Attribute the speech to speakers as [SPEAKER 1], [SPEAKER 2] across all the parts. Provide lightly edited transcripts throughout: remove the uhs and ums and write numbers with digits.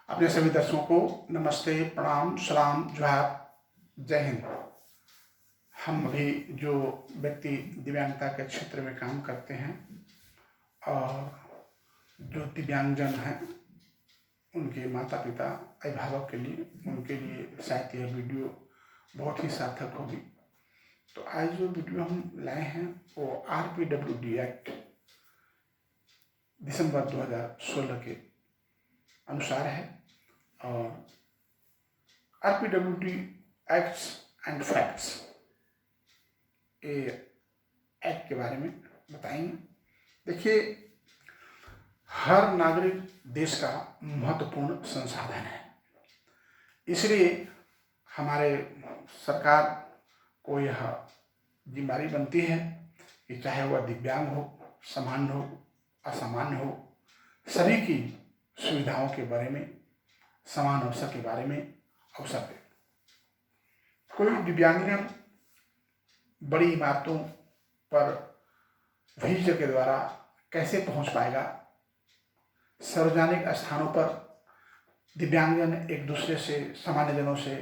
[SPEAKER 1] अपने सभी दर्शकों को नमस्ते, प्रणाम, सलाम, जोहार, जय हिंद। हम अभी जो व्यक्ति दिव्यांगता के क्षेत्र में काम करते हैं और जो दिव्यांगजन हैं उनके माता पिता अभिभावक के लिए, उनके लिए शायद यह वीडियो बहुत ही सार्थक होगी। तो आज जो वीडियो हम लाए हैं वो RPWD एक्ट दिसंबर 2016 के अनुसार है और RPWD एक्ट्स एंड फैक्ट्स ये एक्ट के बारे में बताएंगे। देखिए, हर नागरिक देश का महत्वपूर्ण संसाधन है, इसलिए हमारे सरकार को यह जिम्मेदारी बनती है कि चाहे वह दिव्यांग हो, सामान्य हो, असामान्य हो, सभी की सुविधाओं के बारे में, समान अवसर के बारे में अवसर दे। कोई दिव्यांगजन बड़ी इमारतों पर व्हीलचेयर के द्वारा कैसे पहुंच पाएगा? सार्वजनिक स्थानों पर दिव्यांगजन एक दूसरे से, सामान्य जनों से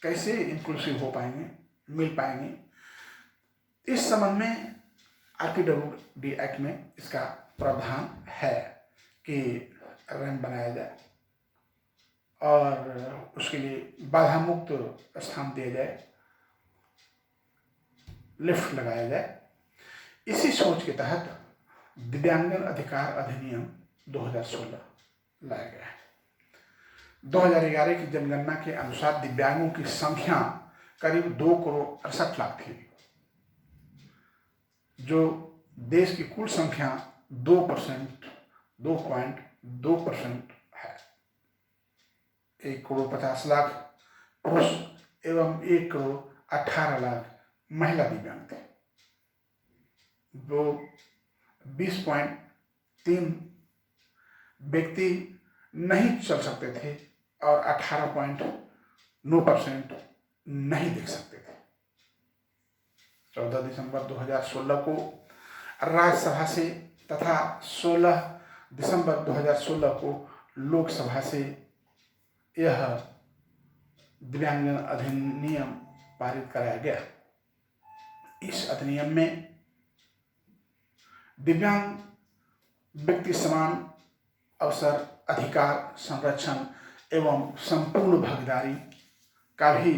[SPEAKER 1] कैसे इंक्लूसिव हो पाएंगे, मिल पाएंगे? इस संबंध में RPWD एक्ट में इसका प्रावधान है कि रैंप बनाया जाए और उसके लिए बाधा मुक्त स्थान दिया जाए, लिफ्ट लगाया जाए। इसी सोच के तहत दिव्यांगजन अधिकार अधिनियम 2016 लाया गया है। 2011 की जनगणना के अनुसार दिव्यांगों की संख्या करीब 2,68,00,000 थी, जो देश की कुल संख्या 2.2% है। 1,50,00,000 पुरुष एवं 1,18,00,000 महिला दिव्यांग थे। जो 20.3 व्यक्ति नहीं चल सकते थे और 18.9% नहीं देख सकते थे। 14 दिसंबर 2016 को राज्यसभा से तथा 16 दिसंबर 2016 को लोकसभा से यह दिव्यांगजन अधिनियम पारित कराया गया। इस अधिनियम में दिव्यांग व्यक्ति समान अवसर, अधिकार, संरक्षण एवं संपूर्ण भागीदारी का भी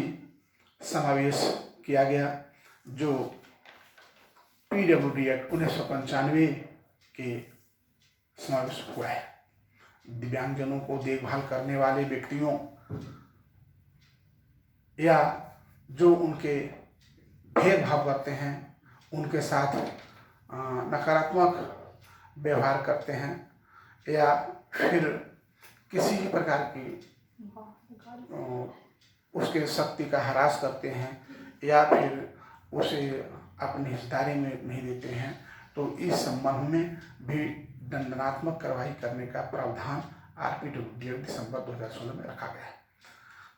[SPEAKER 1] समावेश किया गया, जो PWD एक्ट 1995 के समावेश हुआ है। दिव्यांगजनों को देखभाल करने वाले व्यक्तियों या जो उनके भेदभाव करते हैं, उनके साथ नकारात्मक व्यवहार करते हैं या फिर किसी भी प्रकार की उसके शक्ति का ह्रास करते हैं या फिर उसे अपनी हिस्सेदारी में नहीं देते हैं, तो इस संबंध में भी दंडात्मक कार्रवाई करने का प्रावधान RPWD दिसंबर 2016 में रखा गया है।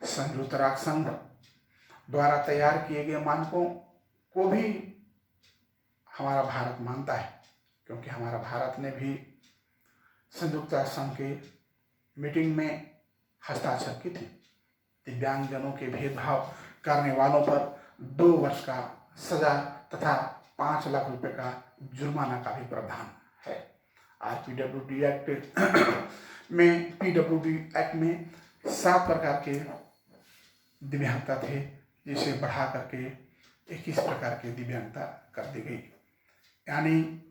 [SPEAKER 1] संयुक्त राष्ट्र संघ द्वारा तैयार किए गए मानकों को भी हमारा भारत मानता है, क्योंकि हमारा भारत ने भी संयुक्त राष्ट्र संघ के मीटिंग में हस्ताक्षर की थी। दिव्यांगजनों के भेदभाव करने वालों पर 2 वर्ष का सजा तथा 5 लाख रुपए का जुर्माना का भी प्रावधान है। RPWD एक्ट में PWD एक्ट में 7 प्रकार के दिव्यांगता थे, जिसे बढ़ा करके 21 प्रकार की दिव्यांगता कर दी गई। यानी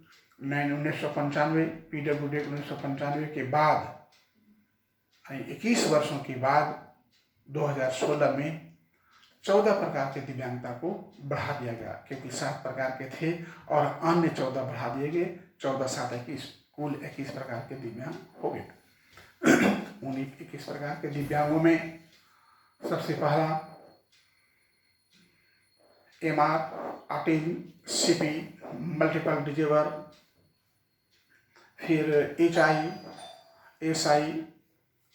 [SPEAKER 1] 1995 PWD 1995 के बाद, यानी 21 वर्षों के बाद 2016 में 14 प्रकार के दिव्यांगता को बढ़ा दिया गया, क्योंकि 7 प्रकार के थे और अन्य 14 बढ़ा दिए गए। 14 7 21, कुल 21 प्रकार के दिव्यांग हो गए। उन 21 प्रकार के दिव्यांगों में सबसे पहला MR, autism, CP, multiple disable, फिर HI, SI,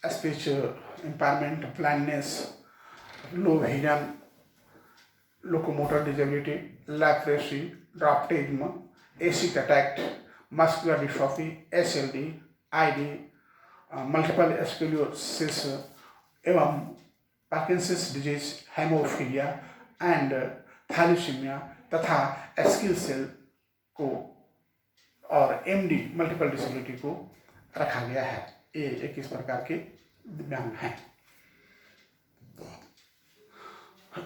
[SPEAKER 1] speech impairment, blindness, low vision, locomotor disability, leprosy, dwarfism, acid attack, muscular dystrophy, SLD, ID, multiple sclerosis एवं Parkinson's disease, haemophilia and thalassaemia तथा एस्किल सेल को और MD multiple disability को रखा गया है। ये 21 प्रकार के दिव्यांग हैं।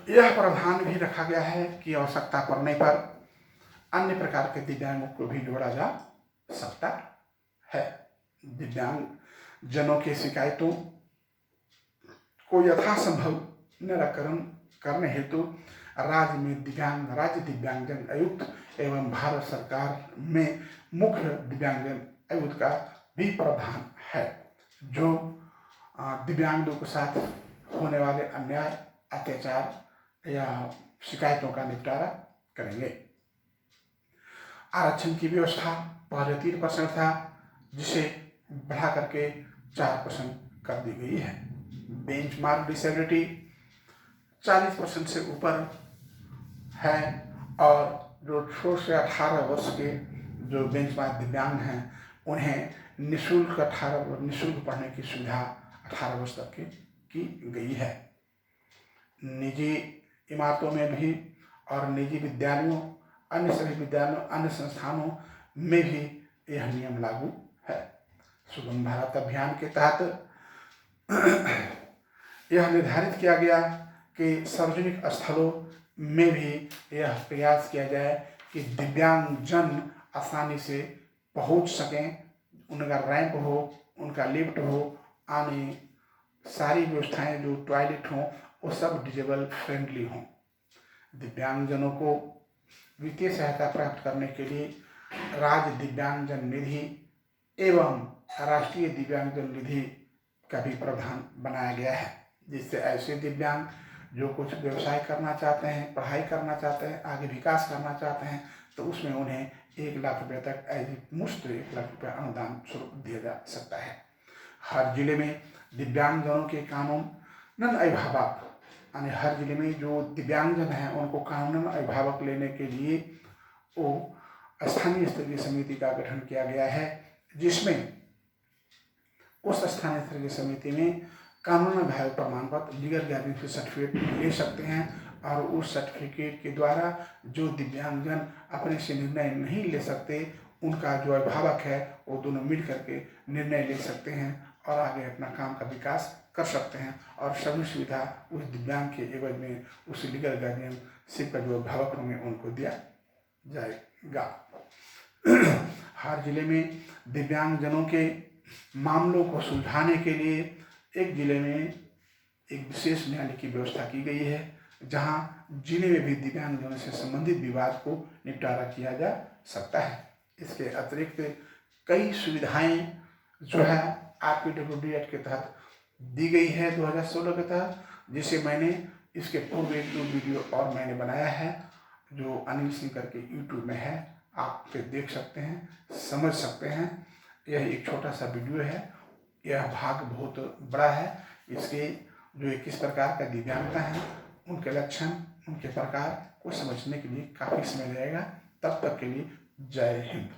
[SPEAKER 1] यह प्रावधान भी रखा गया है कि आवश्यकता पड़ने पर अन्य प्रकार के दिव्यांगों को भी जोड़ा जा सकता है। दिव्यांग जनों की शिकायतों को यथासंभव निराकरण करने हेतु राज्य दिव्यांगजन आयुक्त एवं भारत सरकार में मुख्य दिव्यांगजन आयुक्त का भी प्रावधान है, जो दिव्यांगों के साथ होने वाले अन्याय, अत्याचार या शिकायतों का निपटारा करेंगे। आरक्षण की व्यवस्था पहले 3% था, जिसे बढ़ा करके 4% कर दी गई है। बेंचमार्क डिसेबिलिटी 40% से ऊपर है और जो 16 से 18 वर्ष के जो बेंचमार्क दिव्यांग हैं उन्हें निःशुल्क पढ़ने की सुविधा 18 वर्ष तक की गई है। निजी इमारतों में भी और निजी विद्यालयों, अन्य सभी विद्यालयों, अन्य संस्थानों में भी यह नियम लागू है। सुगम भारत अभियान के तहत यह निर्धारित किया गया कि सार्वजनिक स्थलों में भी यह प्रयास किया जाए कि दिव्यांगजन आसानी से पहुंच सकें, उनका रैंप हो, उनका लिफ्ट हो, आने सारी व्यवस्थाएं जो टॉयलेट हों वो सब डिजेबल फ्रेंडली हों। दिव्यांगजनों को वित्तीय सहायता प्राप्त करने के लिए राज्य दिव्यांगजन निधि एवं राष्ट्रीय दिव्यांगजन निधि का भी प्रावधान बनाया गया है, जिससे ऐसे दिव्यांग जो कुछ व्यवसाय करना चाहते हैं, पढ़ाई करना चाहते हैं, आगे विकास करना चाहते हैं, तो उसमें उन्हें 1 लाख रुपये तक मुफ्त 1 लाख रुपये अनुदान स्वरूप दिया जा सकता है। हर जिले में दिव्यांगजनों के कानूनन अभिभावक, यानी हर जिले में जो दिव्यांगजन हैं उनको कानूनन अभिभावक लेने के लिए वो स्थानीय स्तरीय समिति का गठन किया गया है, जिसमें उस स्थानीय स्तरीय समिति में कानूनन अभिभावक प्रमाण पत्र, लीगल गारंटी सर्टिफिकेट ले सकते हैं और उस सर्टिफिकेट के द्वारा जो दिव्यांगजन अपने से निर्णय नहीं ले सकते, उनका जो अभिभावक है वो दोनों मिल करके निर्णय ले सकते हैं और आगे अपना काम का विकास कर सकते हैं और सभी सुविधा उस दिव्यांग के एवज में उस लीगल गार्डियनशिप का जो अभिभावक होंगे उनको दिया जाएगा। हर जिले में दिव्यांगजनों के मामलों को सुलझाने के लिए एक जिले में एक विशेष न्यायालय की व्यवस्था की गई है, जहां जिले में भी दिव्यांगजनों से संबंधित विवाद को निपटारा किया जा सकता है। इसके अतिरिक्त कई सुविधाएं जो है RPWD एक्ट के तहत दी गई है 2016 के तहत, जिसे मैंने इसके पूर्व एक वीडियो और मैंने बनाया है जो अनिल सिंह करके YouTube में है, आप पे देख सकते हैं, समझ सकते हैं। यह एक छोटा सा वीडियो है, यह भाग बहुत बड़ा है। इसके जो 21 प्रकार का दिव्यांगता है, उनके लक्षण, उनके प्रकार को समझने के लिए काफ़ी समय लगेगा। तब तक के लिए जय हिंद।